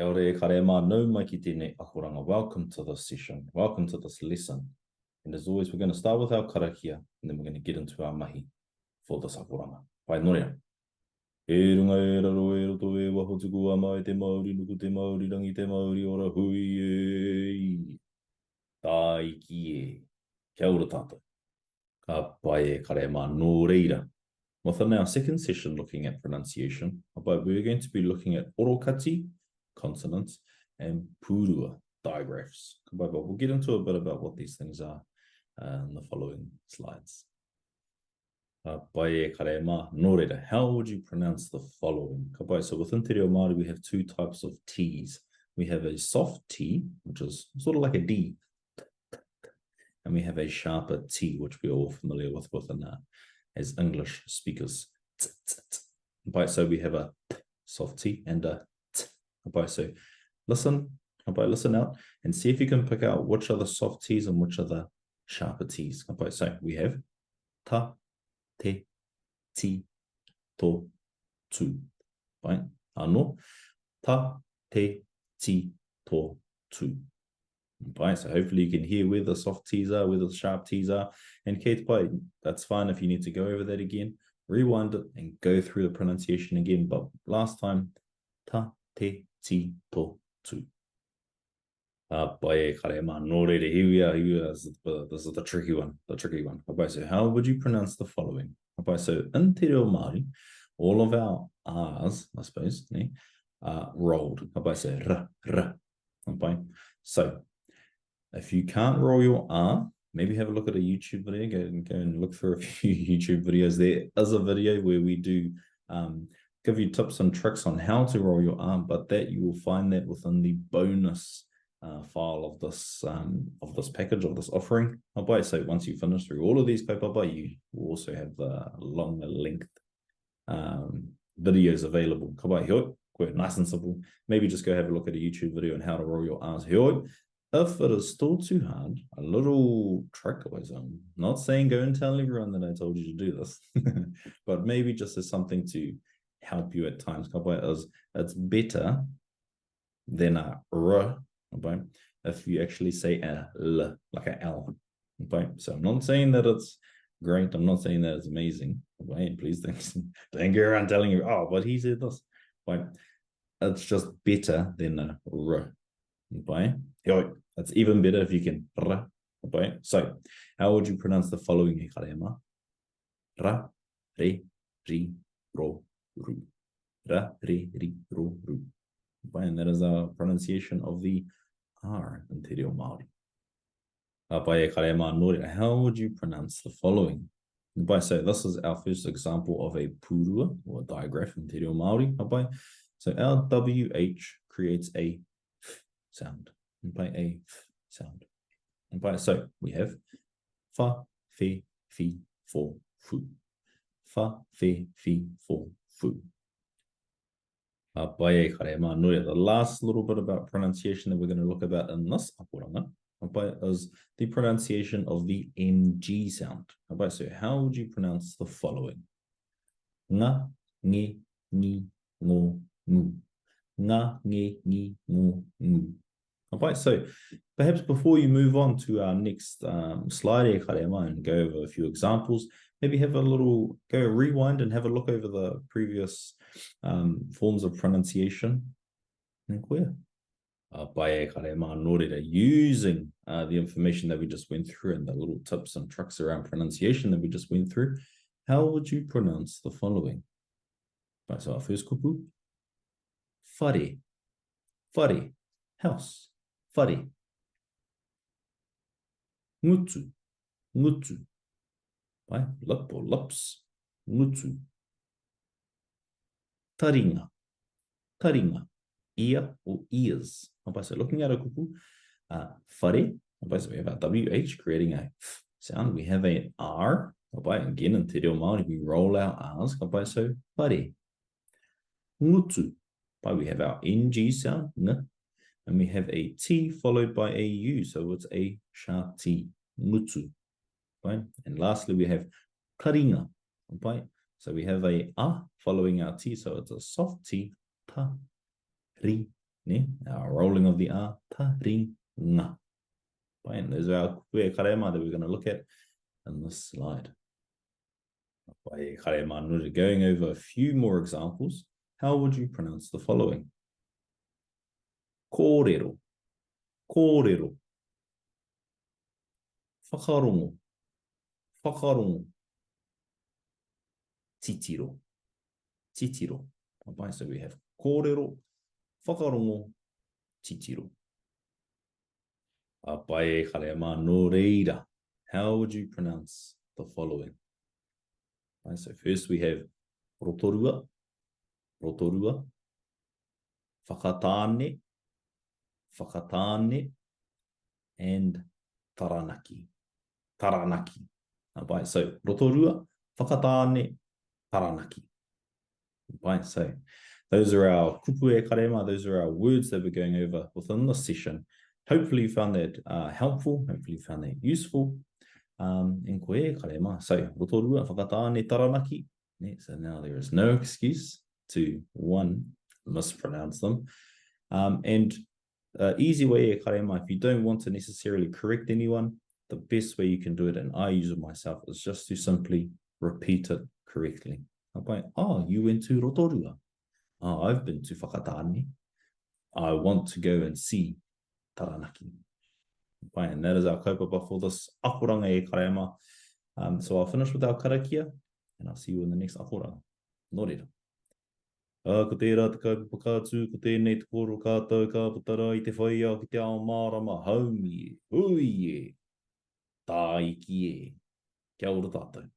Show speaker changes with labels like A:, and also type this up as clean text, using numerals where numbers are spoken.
A: Kia ora e kare mā nau mai ki tēnei akoranga. Welcome to this session. Welcome to this lesson. And as always, we're going to start with our karakia, and then we're going to get into our mahi for this akoranga. Pai norea. E runga e raro e roto e waho tuku ama e te Māori nuku te Māori rangi te Māori ora hui e. Tai ki e. Kia ora tātou. Ka pai e kare mā nō reira. Within our second session looking at pronunciation, we're going to be looking at orokati, consonants, and pūrua, digraphs. But we'll get into a bit about what these things are in the following slides. How would you pronounce the following? So within Te Reo Māori, we have two types of T's. We have a soft T, which is sort of like a D, and we have a sharper T, which we're all familiar with within as English speakers. So we have a soft T and a T. So listen out and see if you can pick out which are the soft T's and which are the sharper T's. So we have ta, te, ti, to, tu. Ano, ta, te, ti, to, tu. So hopefully you can hear where the soft T's are, where the sharp T's are. And Kate, that's fine if you need to go over that again. Rewind it and go through the pronunciation again. But last time, ta, te, ti, to, tu. Here we are. This is the tricky one. So how would you pronounce the following? So in Te Reo Māori, all of our R's, I suppose, are rolled. So r. So if you can't roll your R, maybe have a look at a YouTube video. Go and look for a few YouTube videos. There is a video where we do give you tips and tricks on how to roll your R, but that you will find that within the bonus file of this package, of this offering. So once you finish through all of these, you will also have the longer length videos available. Quite nice and simple. Maybe just go have a look at a YouTube video on how to roll your R's. If it is still too hard, a little trick always. I'm not saying go and tell everyone that I told you to do this, but maybe just as something to help you at times. It's better than a r, if you actually say a l, like a l. So I'm not saying that it's great. I'm not saying that it's amazing. Please don't go around telling you, oh, but he said this. It's just better than a r. It's even better if you can r. So how would you pronounce the following? Ra, re, ri, ro, ru. Ra, re, ri, ro, ru. And that is our pronunciation of the R in Te Reo Māori. How would you pronounce the following? So this is our first example of a pūrua, or a digraph in Te Reo Māori. So our WH creates a f sound. A f sound. So we have fa, fe, fi, fo, fu. Fa, fe, fi, fo, fu. The last little bit about pronunciation that we're going to look about in this akoranga is the pronunciation of the MG sound. So how would you pronounce the following? Nga, nge, ni, ngo, ngu. Nga, nge, ni, ngo, ngu. So perhaps before you move on to our next slide and go over a few examples, maybe have a little go rewind and have a look over the previous forms of pronunciation. Using the information that we just went through and the little tips and tricks around pronunciation that we just went through, how would you pronounce the following? So our first kupu, whare, whare, house, whare. Ngutu, ngutu. Lip or lips, ngutu. Taringa, taringa. Ear or ears. So looking at a kupu, whare. So we have our WH creating a f sound. We have an R. Again, in Te Reo Māori, we roll our R's. So whare. Ngutu. We have our NG sound, n, and we have a T followed by a U. So it's a sharp T, ngutu. And lastly, we have taringa. So we have a A following our T, so it's a soft T, ta, ri, Ne? Our rolling of the R, taringa. Fine, those are our kupuhe karema that we're going to look at in this slide. Going over a few more examples, how would you pronounce the following? Kōrero, kōrero. Whakarongo, whakarongo. Titiro, titiro. So we have kōrero, whakarongo, titiro. Apai karema no reira. How would you pronounce the following? So first we have rotorua, rotorua, whakatāne, whakatāne, and taranaki, taranaki. So rotorua, whakatāne, taranaki. So those are our kupuhe karema, those are our words that we're going over within this session. Hopefully you found that helpful, hopefully you found that useful. In koe karema. So rotorua, whakatāne, taranaki. So now there is no excuse to, one, mispronounce them. And easy way karema, if you don't want to necessarily correct anyone, the best way you can do it, and I use it myself, is just to simply repeat it correctly. Oh, you went to rotorua. Oh, I've been to whakatāne. I want to go and see taranaki. And that is our kaupapa for this akoranga e karema. So I'll finish with our karakia, and I'll see you in the next akoranga. Nō reira. Ko tērā te kaupapa kātū, ko tēnei te koro kātou ka putara I te whaia ki te ao mārama haumi e, hui e, tā iki e. Kia ora tātou.